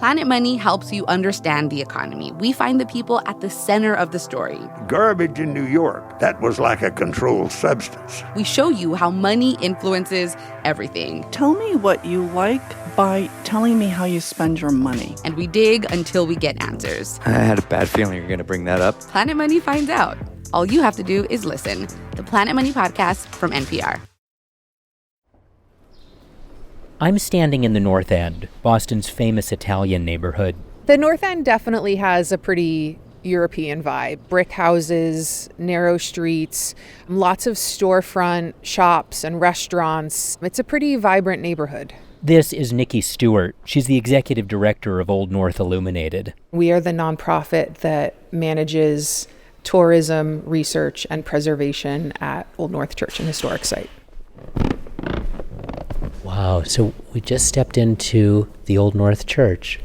Planet Money helps you understand the economy. We find the people at the center of the story. Garbage in New York, that was like a controlled substance. We show you how money influences everything. Tell me what you like by telling me how you spend your money. And we dig until we get answers. I had a bad feeling you were going to bring that up. Planet Money finds out. All you have to do is listen. The Planet Money podcast from NPR. I'm standing in the North End, Boston's famous Italian neighborhood. The North End definitely has a pretty European vibe. Brick houses, narrow streets, lots of storefront shops and restaurants. It's a pretty vibrant neighborhood. This is Nikki Stewart. She's the executive director of Old North Illuminated. We are the nonprofit that manages tourism, research, and preservation at Old North Church and Historic Site. Wow, so we just stepped into the Old North Church.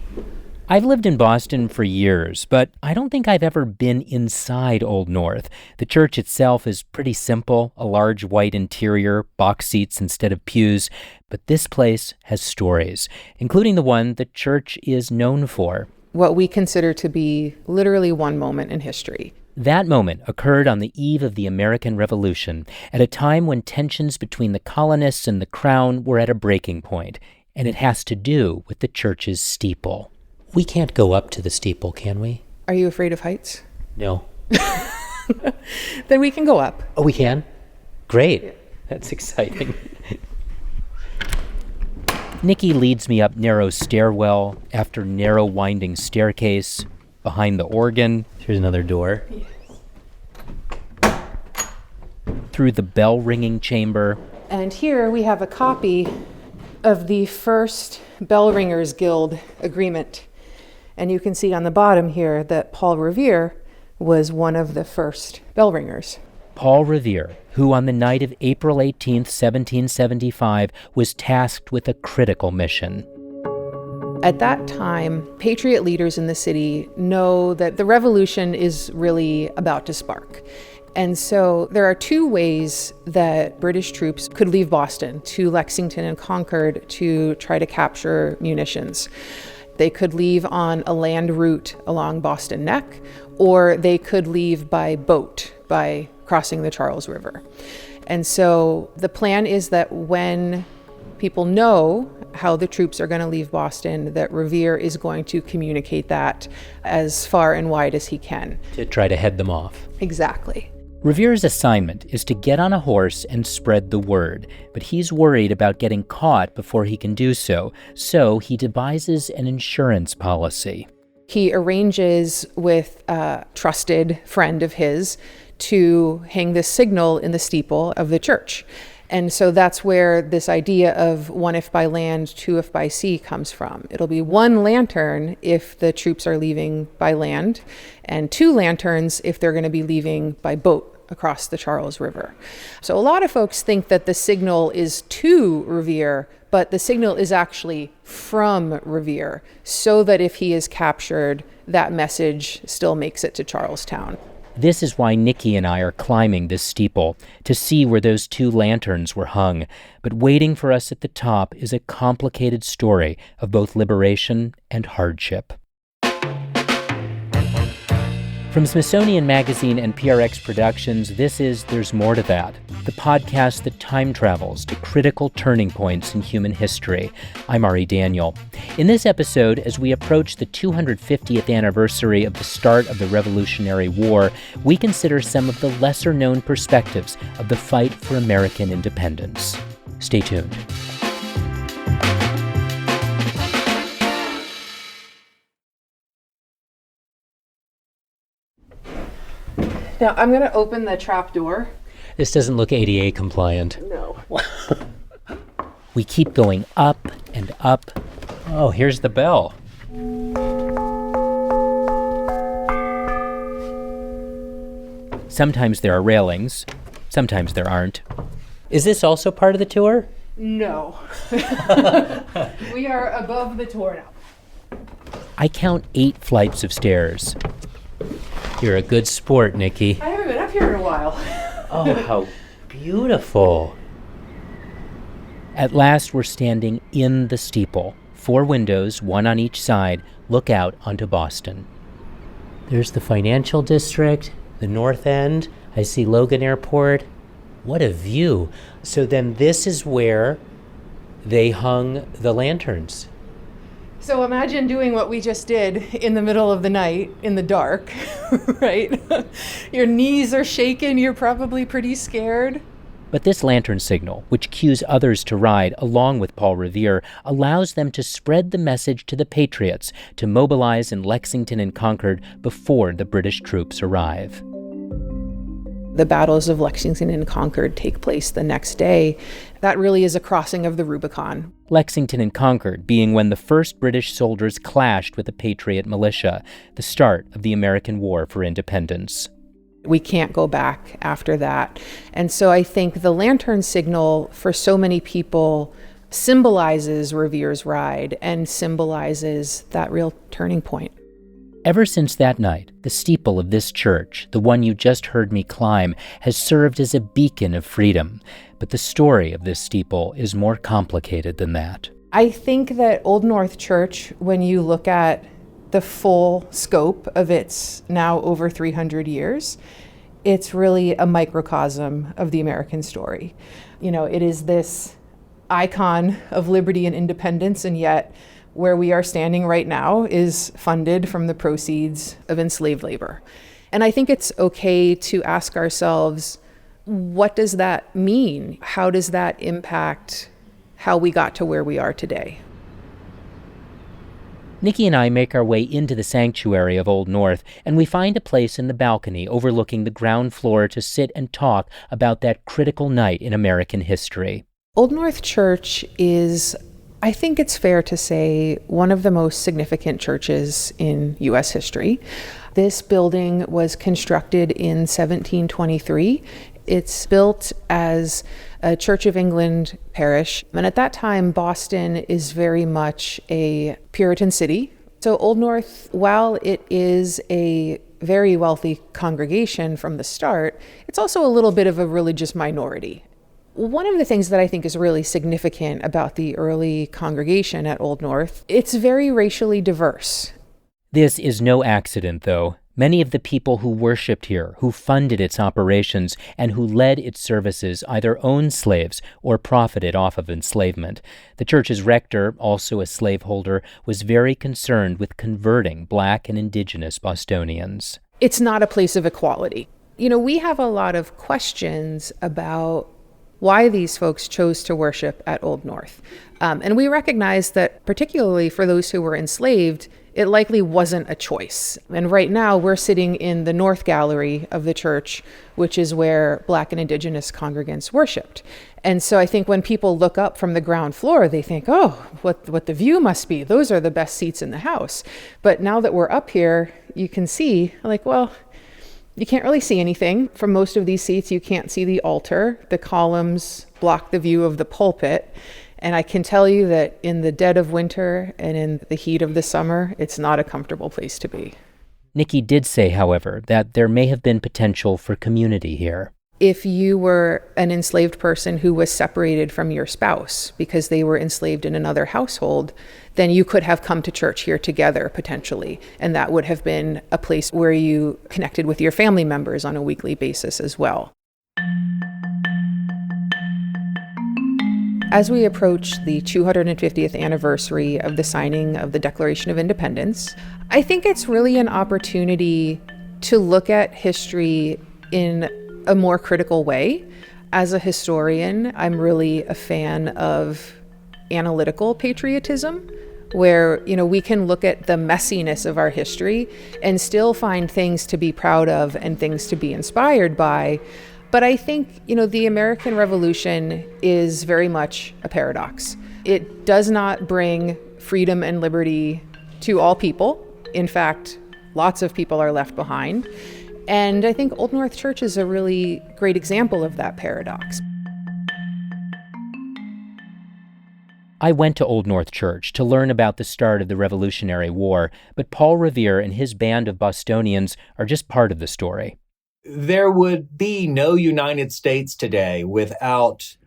I've lived in Boston for years, but I don't think I've ever been inside Old North. The church itself is pretty simple, a large white interior, box seats instead of pews, but this place has stories, including the one the church is known for. What we consider to be literally one moment in history. That moment occurred on the eve of the American Revolution, at a time when tensions between the colonists and the crown were at a breaking point, and it has to do with the church's steeple. We can't go up to the steeple, can we? Are you afraid of heights? No. Then we can go up. Oh, we can? Great. Yeah. That's exciting. Nikki leads me up narrow stairwell after narrow winding staircase. Behind the organ, here's another door. Yes. Through the bell-ringing chamber. And here we have a copy of the first Bell Ringers Guild agreement. And you can see on the bottom here that Paul Revere was one of the first bell ringers. Paul Revere, who on the night of April 18th, 1775, was tasked with a critical mission. At that time, patriot leaders in the city know that the revolution is really about to spark. And so there are two ways that British troops could leave Boston to Lexington and Concord to try to capture munitions. They could leave on a land route along Boston Neck, or they could leave by boat, by crossing the Charles River. And so the plan is that when people know how the troops are going to leave Boston, that Revere is going to communicate that as far and wide as he can. To try to head them off. Exactly. Revere's assignment is to get on a horse and spread the word, but he's worried about getting caught before he can do so, so he devises an insurance policy. He arranges with a trusted friend of his to hang this signal in the steeple of the church. And so that's where this idea of one if by land, two if by sea comes from. It'll be one lantern if the troops are leaving by land, and two lanterns if they're going to be leaving by boat across the Charles River. So a lot of folks think that the signal is to Revere, but the signal is actually from Revere, so that if he is captured, that message still makes it to Charlestown. This is why Nikki and I are climbing this steeple, to see where those two lanterns were hung. But waiting for us at the top is a complicated story of both liberation and hardship. From Smithsonian Magazine and PRX Productions, this is There's More to That, the podcast that time travels to critical turning points in human history. I'm Ari Daniel. In this episode, as we approach the 250th anniversary of the start of the Revolutionary War, we consider some of the lesser-known perspectives of the fight for American independence. Stay tuned. Now, I'm going to open the trap door. This doesn't look ADA compliant. No. We keep going up and up. Oh, here's the bell. Sometimes there are railings, sometimes there aren't. Is this also part of the tour? No. We are above the tour now. I count 8 flights of stairs. You're a good sport, Nikki. I haven't been up here in a while. Oh, how beautiful. At last, we're standing in the steeple, 4 windows, one on each side, look out onto Boston. There's the financial district, the North End. I see Logan Airport. What a view. So then this is where they hung the lanterns. So imagine doing what we just did in the middle of the night, in the dark, right? Your knees are shaking, you're probably pretty scared. But this lantern signal, which cues others to ride along with Paul Revere, allows them to spread the message to the Patriots to mobilize in Lexington and Concord before the British troops arrive. The battles of Lexington and Concord take place the next day. That really is a crossing of the Rubicon. Lexington and Concord being when the first British soldiers clashed with the Patriot militia, the start of the American War for Independence. We can't go back after that. And so I think the lantern signal for so many people symbolizes Revere's ride and symbolizes that real turning point. Ever since that night, the steeple of this church, the one you just heard me climb, has served as a beacon of freedom. But the story of this steeple is more complicated than that. I think that Old North Church, when you look at the full scope of its now over 300 years, it's really a microcosm of the American story. You know, it is this icon of liberty and independence, and yet where we are standing right now is funded from the proceeds of enslaved labor. And I think it's okay to ask ourselves, what does that mean? How does that impact how we got to where we are today? Nikki and I make our way into the sanctuary of Old North, and we find a place in the balcony overlooking the ground floor to sit and talk about that critical night in American history. Old North Church is, I think it's fair to say, one of the most significant churches in U.S. history. This building was constructed in 1723. It's built as a Church of England parish. And at that time, Boston is very much a Puritan city. So Old North, while it is a very wealthy congregation from the start, it's also a little bit of a religious minority. One of the things that I think is really significant about the early congregation at Old North, it's very racially diverse. This is no accident, though. Many of the people who worshipped here, who funded its operations, and who led its services either owned slaves or profited off of enslavement. The church's rector, also a slaveholder, was very concerned with converting Black and Indigenous Bostonians. It's not a place of equality. You know, we have a lot of questions about why these folks chose to worship at Old North. And we recognize that particularly for those who were enslaved, it likely wasn't a choice. And right now we're sitting in the North Gallery of the church, which is where Black and Indigenous congregants worshiped. And so I think when people look up from the ground floor, they think, oh, what the view must be. Those are the best seats in the house. But now that we're up here, you can see, like, well, you can't really see anything. From most of these seats, you can't see the altar. The columns block the view of the pulpit. And I can tell you that in the dead of winter and in the heat of the summer, it's not a comfortable place to be. Nikki did say, however, that there may have been potential for community here. If you were an enslaved person who was separated from your spouse because they were enslaved in another household, then you could have come to church here together potentially. And that would have been a place where you connected with your family members on a weekly basis as well. As we approach the 250th anniversary of the signing of the Declaration of Independence, I think it's really an opportunity to look at history in a more critical way. As a historian, I'm really a fan of analytical patriotism, where, you know, we can look at the messiness of our history and still find things to be proud of and things to be inspired by. But I think, you know, the American Revolution is very much a paradox. It does not bring freedom and liberty to all people. In fact, lots of people are left behind. And I think Old North Church is a really great example of that paradox. I went to Old North Church to learn about the start of the Revolutionary War, but Paul Revere and his band of Bostonians are just part of the story. There would be no United States today without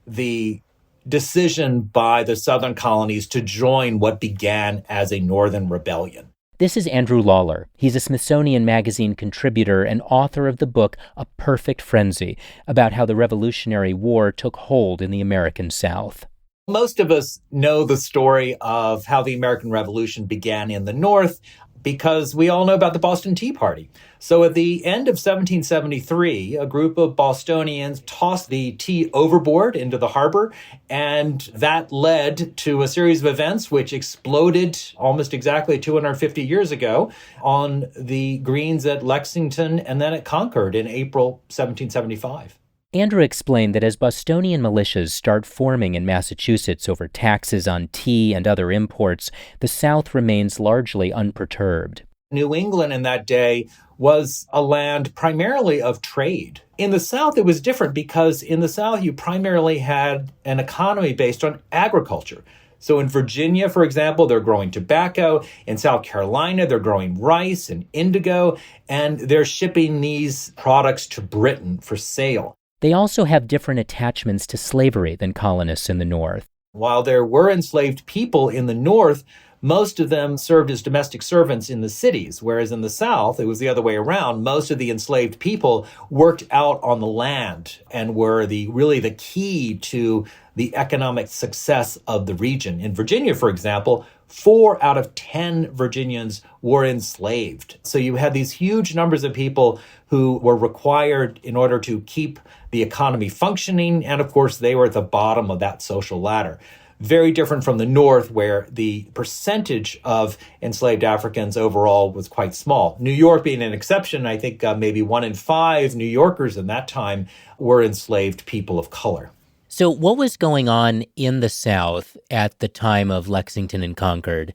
the decision by the Southern colonies to join what began as a Northern rebellion. This is Andrew Lawler. He's a Smithsonian Magazine contributor and author of the book A Perfect Frenzy, about how the Revolutionary War took hold in the American South. Most of us know the story of how the American Revolution began in the North because we all know about the Boston Tea Party. So at the end of 1773, a group of Bostonians tossed the tea overboard into the harbor, and that led to a series of events which exploded almost exactly 250 years ago on the greens at Lexington and then at Concord in April 1775. Andrew explained that as Bostonian militias start forming in Massachusetts over taxes on tea and other imports, the South remains largely unperturbed. New England in that day was a land primarily of trade. In the South, it was different because in the South, you primarily had an economy based on agriculture. So in Virginia, for example, they're growing tobacco. In South Carolina, they're growing rice and indigo, and they're shipping these products to Britain for sale. They also have different attachments to slavery than colonists in the North. While there were enslaved people in the North, most of them served as domestic servants in the cities, whereas in the South, it was the other way around. Most of the enslaved people worked out on the land and were really the key to the economic success of the region. In Virginia, for example, 4 out of 10 Virginians were enslaved. So you had these huge numbers of people who were required in order to keep the economy functioning. And of course, they were at the bottom of that social ladder. Very different from the North, where the percentage of enslaved Africans overall was quite small. New York being an exception, I think maybe 1 in 5 New Yorkers in that time were enslaved people of color. So what was going on in the South at the time of Lexington and Concord?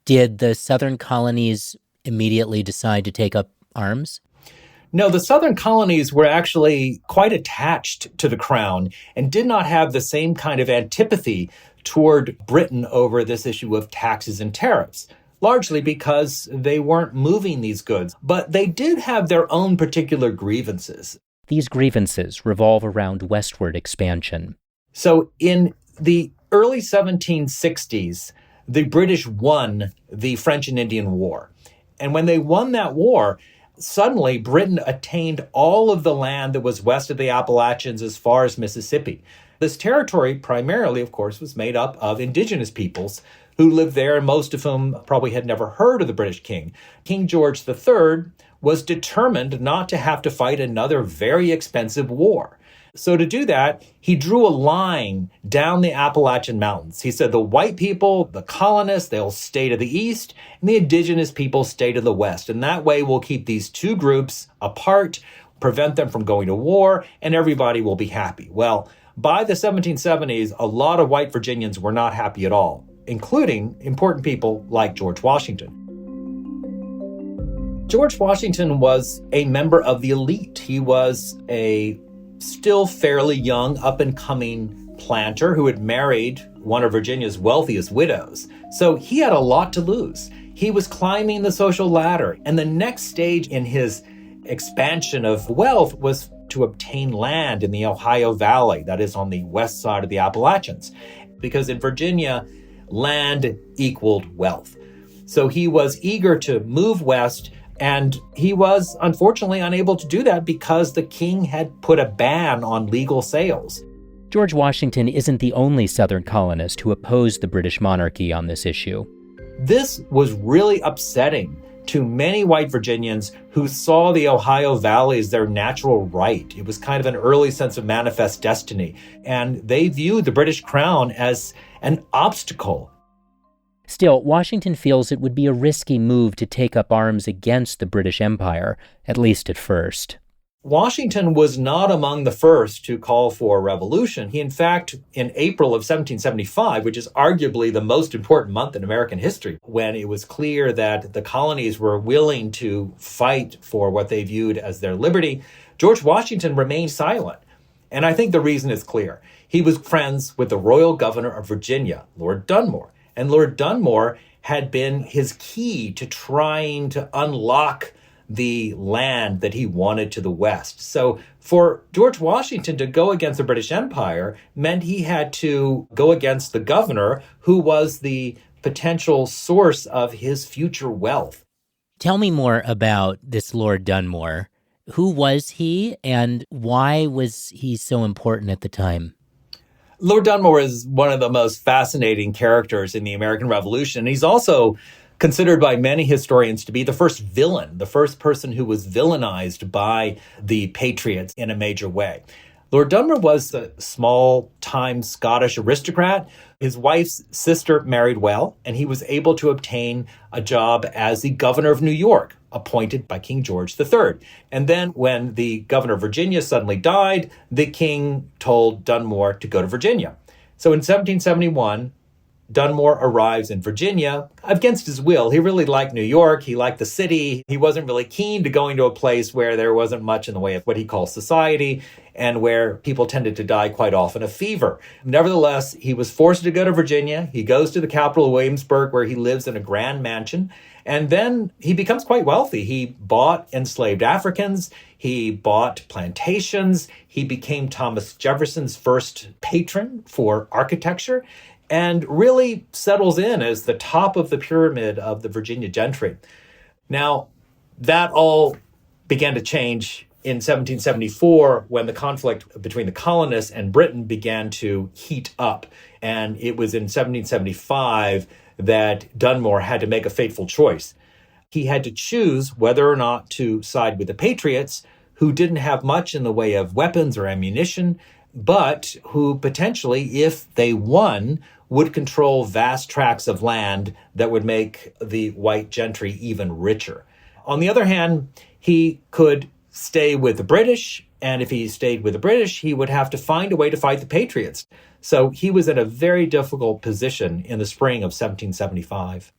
Did the Southern colonies immediately decide to take up arms? No, the Southern colonies were actually quite attached to the crown and did not have the same kind of antipathy toward Britain over this issue of taxes and tariffs, largely because they weren't moving these goods. But they did have their own particular grievances. These grievances revolve around westward expansion. So in the early 1760s, the British won the French and Indian War. And when they won that war, suddenly Britain attained all of the land that was west of the Appalachians as far as Mississippi. This territory primarily, of course, was made up of indigenous peoples who lived there, and most of whom probably had never heard of the British king. King George III was determined not to have to fight another very expensive war. So to do that, he drew a line down the Appalachian Mountains. He said the white people, the colonists, they'll stay to the east, and the indigenous people stay to the west. And that way we'll keep these two groups apart, prevent them from going to war, and everybody will be happy. Well, by the 1770s, a lot of white Virginians were not happy at all, including important people like George Washington. George Washington was a member of the elite. He was a still fairly young, up-and-coming planter who had married one of Virginia's wealthiest widows. So he had a lot to lose. He was climbing the social ladder, and the next stage in his expansion of wealth was to obtain land in the Ohio Valley, that is on the west side of the Appalachians, because in Virginia, land equaled wealth. So he was eager to move west, and he was unfortunately unable to do that because the king had put a ban on legal sales. George Washington isn't the only Southern colonist who opposed the British monarchy on this issue. This was really upsetting to many white Virginians who saw the Ohio Valley as their natural right. It was kind of an early sense of manifest destiny, and they viewed the British crown as an obstacle. Still, Washington feels it would be a risky move to take up arms against the British Empire, at least at first. Washington was not among the first to call for a revolution. He, in fact, in April of 1775, which is arguably the most important month in American history, when it was clear that the colonies were willing to fight for what they viewed as their liberty, George Washington remained silent. And I think the reason is clear. He was friends with the royal governor of Virginia, Lord Dunmore. And Lord Dunmore had been his key to trying to unlock the land that he wanted to the west. So for George Washington to go against the British Empire meant he had to go against the governor, who was the potential source of his future wealth. Tell me more about this Lord Dunmore. Who was he, and why was he so important at the time? Lord Dunmore is one of the most fascinating characters in the American Revolution. He's also considered by many historians to be the first villain, the first person who was villainized by the Patriots in a major way. Lord Dunmore was a small-time Scottish aristocrat. His wife's sister married well, and he was able to obtain a job as the governor of New York, appointed by King George III. And then when the governor of Virginia suddenly died, the king told Dunmore to go to Virginia. So in 1771, Dunmore arrives in Virginia against his will. He really liked New York. He liked the city. He wasn't really keen to going to a place where there wasn't much in the way of what he calls society and where people tended to die quite often of fever. Nevertheless, he was forced to go to Virginia. He goes to the capital of Williamsburg, where he lives in a grand mansion. And then he becomes quite wealthy. He bought enslaved Africans. He bought plantations. He became Thomas Jefferson's first patron for architecture, and really settles in as the top of the pyramid of the Virginia gentry. Now, that all began to change in 1774 when the conflict between the colonists and Britain began to heat up. And it was in 1775 that Dunmore had to make a fateful choice. He had to choose whether or not to side with the Patriots, who didn't have much in the way of weapons or ammunition, but who potentially, if they won, would control vast tracts of land that would make the white gentry even richer. On the other hand, he could stay with the British, and if he stayed with the British, he would have to find a way to fight the Patriots. So he was in a very difficult position in the spring of 1775.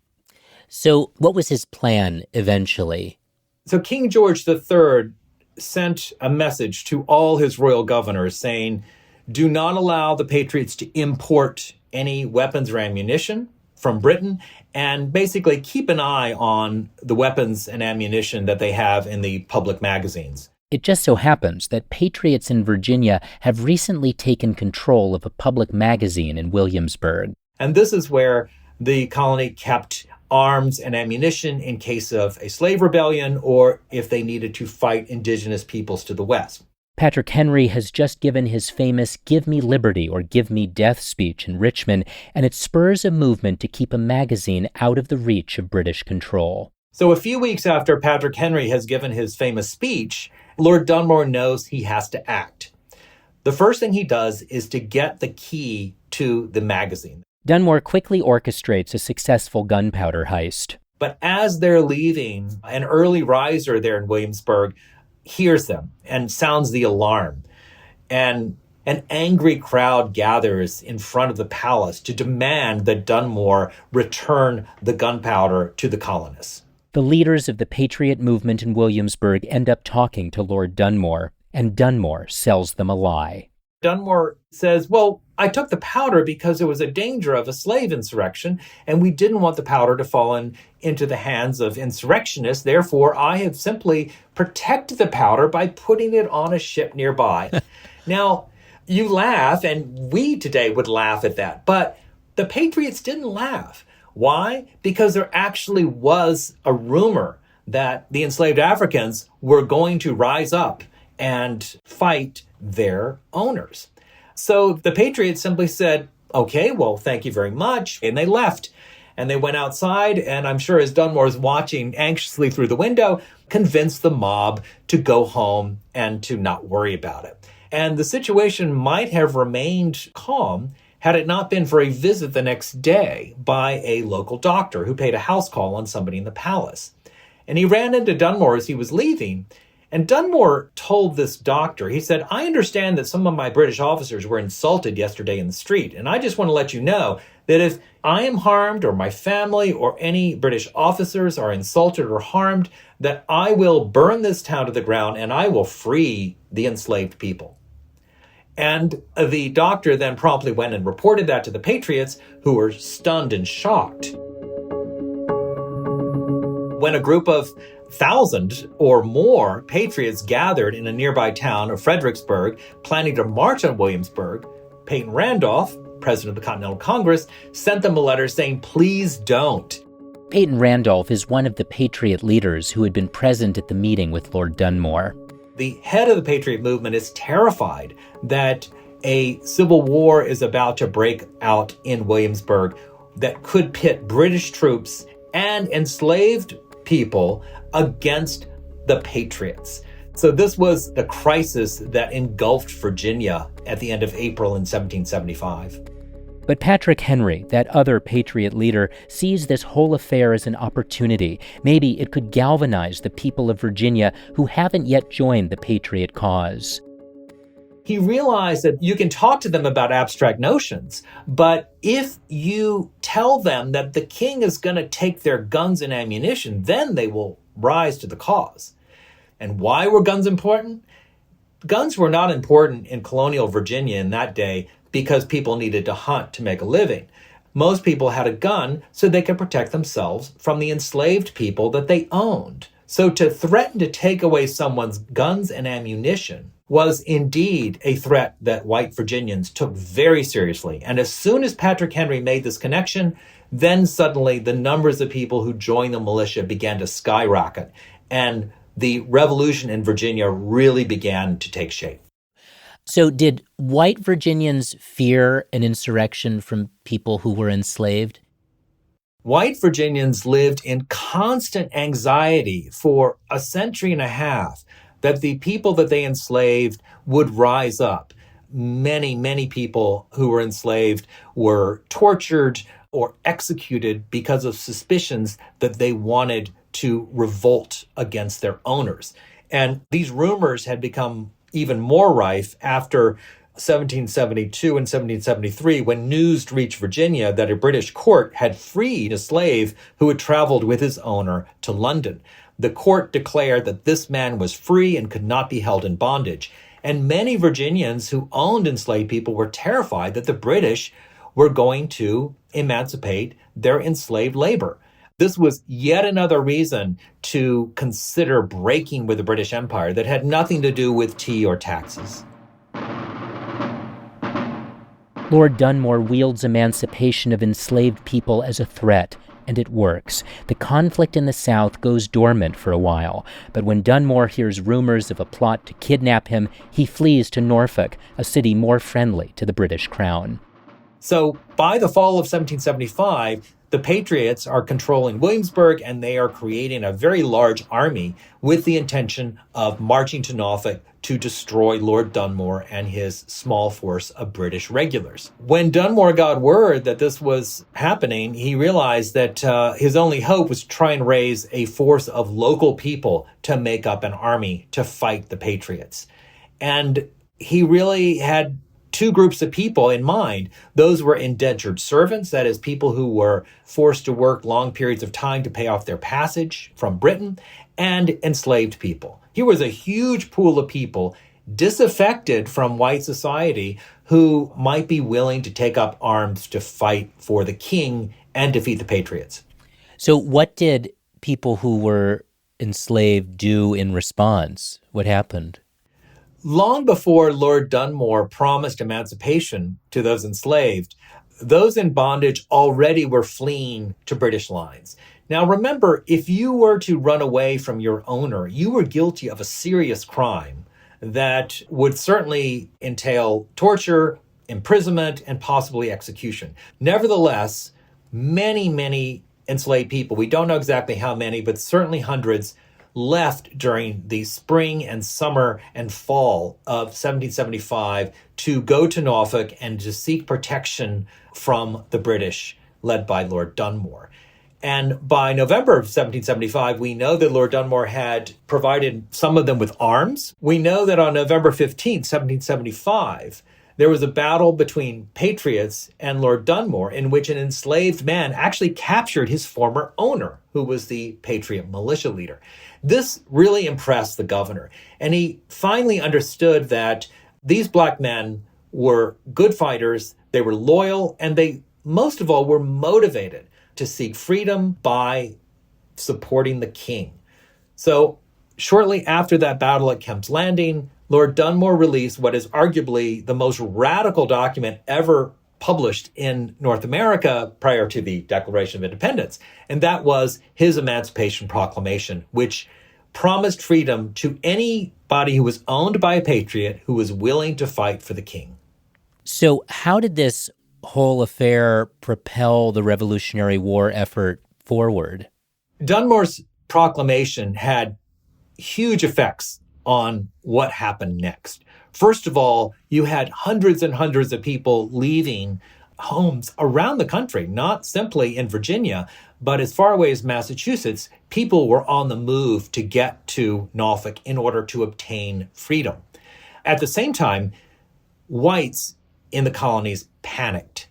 So what was his plan eventually? So King George III sent a message to all his royal governors saying, do not allow the Patriots to import any weapons or ammunition from Britain, and basically keep an eye on the weapons and ammunition that they have in the public magazines. It just so happens that patriots in Virginia have recently taken control of a public magazine in Williamsburg. And this is where the colony kept arms and ammunition in case of a slave rebellion or if they needed to fight indigenous peoples to the west. Patrick Henry has just given his famous Give Me Liberty or Give Me Death speech in Richmond, and it spurs a movement to keep a magazine out of the reach of British control. So a few weeks after Patrick Henry has given his famous speech, Lord Dunmore knows he has to act. The first thing he does is to get the key to the magazine. Dunmore quickly orchestrates a successful gunpowder heist. But as they're leaving, an early riser there in Williamsburg hears them and sounds the alarm. And an angry crowd gathers in front of the palace to demand that Dunmore return the gunpowder to the colonists. The leaders of the Patriot movement in Williamsburg end up talking to Lord Dunmore, and Dunmore sells them a lie. Dunmore says, well, I took the powder because there was a danger of a slave insurrection, and we didn't want the powder to fall into the hands of insurrectionists. Therefore, I have simply protected the powder by putting it on a ship nearby. Now, you laugh, and we today would laugh at that, but the Patriots didn't laugh. Why? Because there actually was a rumor that the enslaved Africans were going to rise up and fight their owners. So the Patriots simply said, okay, well, thank you very much. And they left. And they went outside, and I'm sure as Dunmore's watching anxiously through the window, convinced the mob to go home and to not worry about it. And the situation might have remained calm had it not been for a visit the next day by a local doctor who paid a house call on somebody in the palace. And he ran into Dunmore as he was leaving. And Dunmore told this doctor, he said, I understand that some of my British officers were insulted yesterday in the street. And I just want to let you know that if I am harmed or my family or any British officers are insulted or harmed, that I will burn this town to the ground and I will free the enslaved people. And the doctor then promptly went and reported that to the Patriots, who were stunned and shocked. When a group of 1,000 or more patriots gathered in a nearby town of Fredericksburg, planning to march on Williamsburg. Peyton Randolph, president of the Continental Congress, sent them a letter saying, "Please don't." Peyton Randolph is one of the Patriot leaders who had been present at the meeting with Lord Dunmore. The head of the Patriot movement is terrified that a civil war is about to break out in Williamsburg that could pit British troops and enslaved people against the Patriots. So this was the crisis that engulfed Virginia at the end of April in 1775. But Patrick Henry, that other Patriot leader, sees this whole affair as an opportunity. Maybe it could galvanize the people of Virginia who haven't yet joined the Patriot cause. He realized that you can talk to them about abstract notions, but if you tell them that the king is going to take their guns and ammunition, then they will rise to the cause. And why were guns important? Guns were not important in colonial Virginia in that day because people needed to hunt to make a living. Most people had a gun so they could protect themselves from the enslaved people that they owned. So to threaten to take away someone's guns and ammunition was indeed a threat that white Virginians took very seriously. And as soon as Patrick Henry made this connection, then suddenly the numbers of people who joined the militia began to skyrocket. And the revolution in Virginia really began to take shape. So did white Virginians fear an insurrection from people who were enslaved? White Virginians lived in constant anxiety for a century and a half that the people that they enslaved would rise up. Many, many people who were enslaved were tortured or executed because of suspicions that they wanted to revolt against their owners. And these rumors had become even more rife after 1772 and 1773, when news reached Virginia that a British court had freed a slave who had traveled with his owner to London. The court declared that this man was free and could not be held in bondage. And many Virginians who owned enslaved people were terrified that the British were going to emancipate their enslaved labor. This was yet another reason to consider breaking with the British Empire that had nothing to do with tea or taxes. Lord Dunmore wields emancipation of enslaved people as a threat, and it works. The conflict in the South goes dormant for a while, but when Dunmore hears rumors of a plot to kidnap him, he flees to Norfolk, a city more friendly to the British Crown. So by the fall of 1775, the Patriots are controlling Williamsburg, and they are creating a very large army with the intention of marching to Norfolk to destroy Lord Dunmore and his small force of British regulars. When Dunmore got word that this was happening, he realized that his only hope was to try and raise a force of local people to make up an army to fight the Patriots. And he really had two groups of people in mind. Those were indentured servants, that is, people who were forced to work long periods of time to pay off their passage from Britain, and enslaved people. Here was a huge pool of people disaffected from white society who might be willing to take up arms to fight for the king and defeat the Patriots. So what did people who were enslaved do in response? What happened? Long before Lord Dunmore promised emancipation to those enslaved, those in bondage already were fleeing to British lines. Now remember, if you were to run away from your owner, you were guilty of a serious crime that would certainly entail torture, imprisonment, and possibly execution. Nevertheless, many, many enslaved people, we don't know exactly how many, but certainly hundreds, left during the spring and summer and fall of 1775 to go to Norfolk and to seek protection from the British, led by Lord Dunmore. And by November of 1775, we know that Lord Dunmore had provided some of them with arms. We know that on November 15th, 1775, there was a battle between Patriots and Lord Dunmore in which an enslaved man actually captured his former owner, who was the Patriot militia leader. This really impressed the governor, and he finally understood that these black men were good fighters, they were loyal, and they, most of all, were motivated to seek freedom by supporting the king. So shortly after that battle at Kemp's Landing, Lord Dunmore released what is arguably the most radical document ever published in North America prior to the Declaration of Independence. And that was his Emancipation Proclamation, which promised freedom to anybody who was owned by a patriot who was willing to fight for the king. So how did this whole affair propel the Revolutionary War effort forward? Dunmore's proclamation had huge effects on what happened next. First of all, you had hundreds and hundreds of people leaving homes around the country, not simply in Virginia, but as far away as Massachusetts. People were on the move to get to Norfolk in order to obtain freedom. At the same time, whites in the colonies panicked.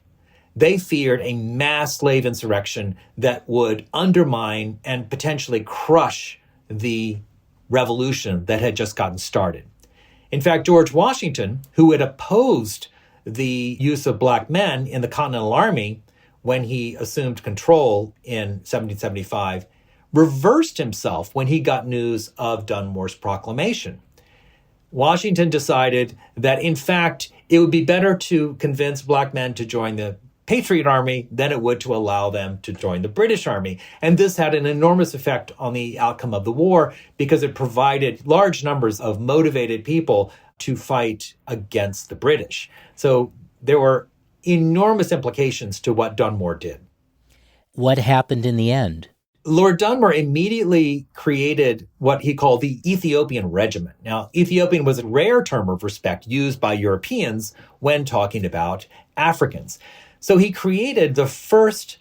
They feared a mass slave insurrection that would undermine and potentially crush the revolution that had just gotten started. In fact, George Washington, who had opposed the use of black men in the Continental Army when he assumed control in 1775, reversed himself when he got news of Dunmore's proclamation. Washington decided that, in fact, it would be better to convince black men to join the Patriot Army than it would to allow them to join the British Army. And this had an enormous effect on the outcome of the war because it provided large numbers of motivated people to fight against the British. So there were enormous implications to what Dunmore did. What happened in the end? Lord Dunmore immediately created what he called the Ethiopian Regiment. Now, Ethiopian was a rare term of respect used by Europeans when talking about Africans. So he created the first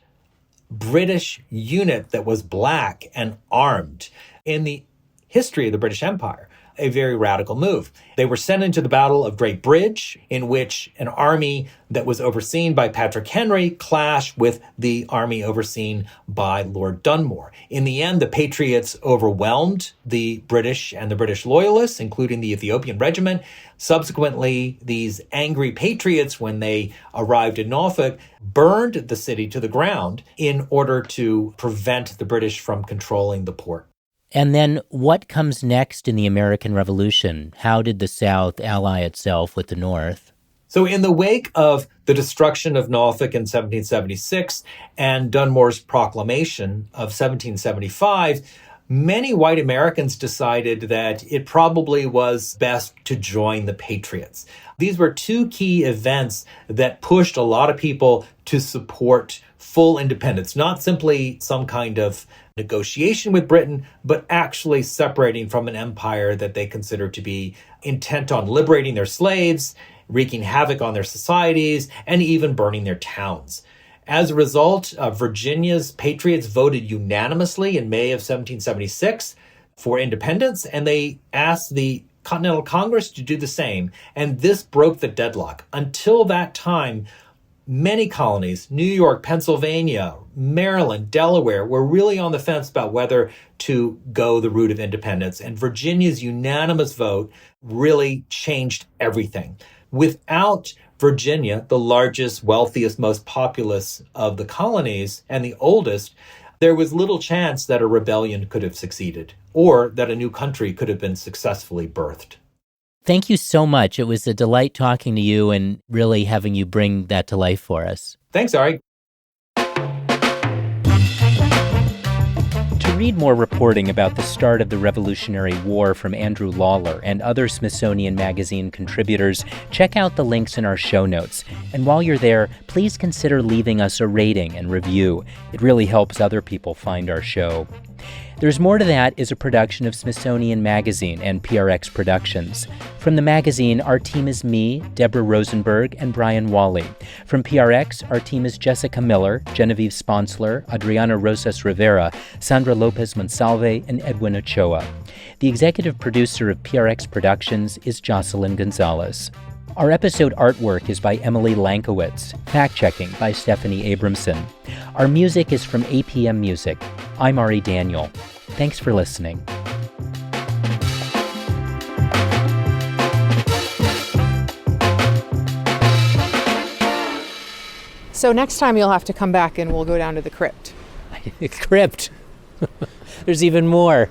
British unit that was black and armed in the history of the British Empire. A very radical move. They were sent into the Battle of Great Bridge, in which an army that was overseen by Patrick Henry clashed with the army overseen by Lord Dunmore. In the end, the Patriots overwhelmed the British and the British loyalists, including the Ethiopian Regiment. Subsequently, these angry Patriots, when they arrived in Norfolk, burned the city to the ground in order to prevent the British from controlling the port. And then what comes next in the American Revolution? How did the South ally itself with the North? So in the wake of the destruction of Norfolk in 1776 and Dunmore's proclamation of 1775, many white Americans decided that it probably was best to join the Patriots. These were two key events that pushed a lot of people to support full independence, not simply some kind of negotiation with Britain, but actually separating from an empire that they considered to be intent on liberating their slaves, wreaking havoc on their societies, and even burning their towns. As a result, Virginia's Patriots voted unanimously in May of 1776 for independence, and they asked the Continental Congress to do the same. And this broke the deadlock. Until that time, many colonies, New York, Pennsylvania, Maryland, Delaware, were really on the fence about whether to go the route of independence. And Virginia's unanimous vote really changed everything. Without Virginia, the largest, wealthiest, most populous of the colonies and the oldest, there was little chance that a rebellion could have succeeded or that a new country could have been successfully birthed. Thank you so much. It was a delight talking to you and really having you bring that to life for us. Thanks, Ari. To read more reporting about the start of the Revolutionary War from Andrew Lawler and other Smithsonian Magazine contributors, check out the links in our show notes. And while you're there, please consider leaving us a rating and review. It really helps other people find our show. There's More to That is a production of Smithsonian Magazine and PRX Productions. From the magazine, our team is me, Debra Rosenberg, and Brian Wolly. From PRX, our team is Jessica Miller, Genevieve Sponsler, Adriana Rosas Rivera, Sandra Lopez Monsalve, and Edwin Ochoa. The executive producer of PRX Productions is Jocelyn Gonzales. Our episode artwork is by Emily Lankiewicz, fact-checking by Stephanie Abramson. Our music is from APM Music. I'm Ari Daniel. Thanks for listening. So next time you'll have to come back and we'll go down to the crypt. Crypt. There's even more.